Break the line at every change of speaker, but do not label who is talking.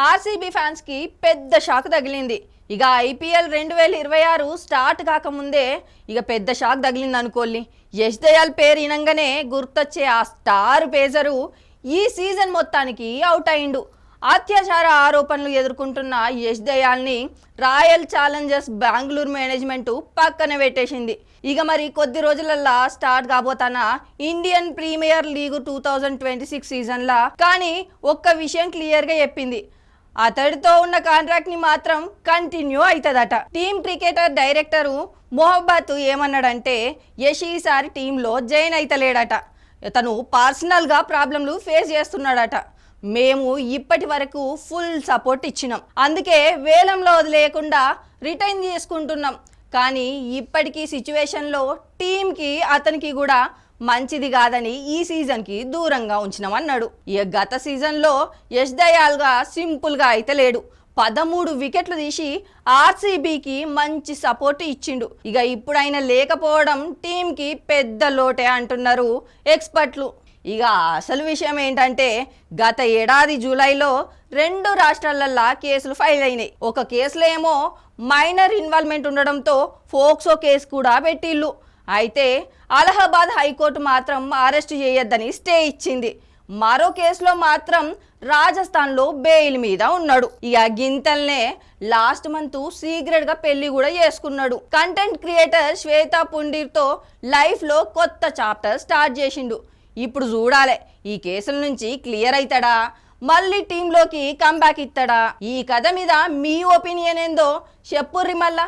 RCB fans కి పెద్ద shock తగిలింది. ఇక ఐపీఎల్ 2026 స్టార్ట్ కాకముందే ఇక పెద్ద షాక్ తగిలింది అనుకోల్లి. యష్ దయాల్ పేరు వినంగానే గుర్తొచ్చే ఆ స్టార్ పేసరు ఈ సీజన్ మొత్తానికి అవుట్ అయిండు. అత్యాచార ఆరోపణలు ఎదుర్కొంటున్న యష్ దయాల్ని రాయల్ ఛాలెంజర్స్ బెంగళూరు మేనేజ్మెంట్ పక్కన పెట్టేసింది. ఇక మరి కొద్ది రోజులల్లా స్టార్ట్ కాబోతాన ఇండియన్ ప్రీమియర్ లీగ్ 2026 సీజన్లా కానీ ఒక్క విషయం క్లియర్గా చెప్పింది, అతడితో ఉన్న కాంట్రాక్ట్ ని మాత్రం కంటిన్యూ అవుతుందట. టీమ్ క్రికెటర్ డైరెక్టరు మొహబ్బత్ ఏమన్నాడంటే యష్ ఈసారి టీంలో జాయిన్ అయితలేడట. తను పర్సనల్గా ప్రాబ్లంలు ఫేస్ చేస్తున్నాడట. మేము ఇప్పటి వరకు ఫుల్ సపోర్ట్ ఇచ్చినాం, అందుకే వేలంలో వదిలేయకుండా రిటైన్ చేసుకుంటున్నాం. కానీ ఇప్పటికీ సిచ్యువేషన్లో టీంకి అతనికి కూడా మంచిది కాదని ఈ సీజన్కి దూరంగా ఉంచినామన్నాడు. ఇక గత సీజన్లో యష్ దయాల్గా సింపుల్గా అయితే లేడు. 13 వికెట్లు తీసి ఆర్సీబీకి మంచి సపోర్ట్ ఇచ్చిండు. ఇక ఇప్పుడు ఆయన లేకపోవడం టీంకి పెద్ద లోటే అంటున్నారు ఎక్స్పర్ట్లు. ఇక అసలు విషయం ఏంటంటే గత ఏడాది జూలైలో 2 రాష్ట్రాలల్లో కేసులు ఫైల్ అయినాయి. ఒక కేసులో ఏమో మైనర్ ఇన్వాల్వ్మెంట్ ఉండడంతో ఫోక్సో కేసు కూడా పెట్టిళ్ళు. అయితే అలహాబాద్ హైకోర్టు మాత్రం అరెస్ట్ చేయొద్దని స్టే ఇచ్చింది. మరో కేసులో మాత్రం రాజస్థాన్లో బెయిల్ మీద ఉన్నాడు. ఇక గింతల్నే లాస్ట్ మంత్ సీక్రెట్గా పెళ్లి కూడా చేసుకున్నాడు. కంటెంట్ క్రియేటర్ శ్వేతా పుండిర్తో లైఫ్లో కొత్త చాప్టర్ స్టార్ట్ చేసిండు. ఇప్పుడు చూడాలి ఈ కేసుల నుంచి క్లియర్ అవుతాడా, మళ్ళీ టీంలోకి కంబ్యాక్ ఇస్తాడా. ఈ కథ మీద మీ ఒపీనియన్ ఏందో చెప్పుర్రి మళ్ళా.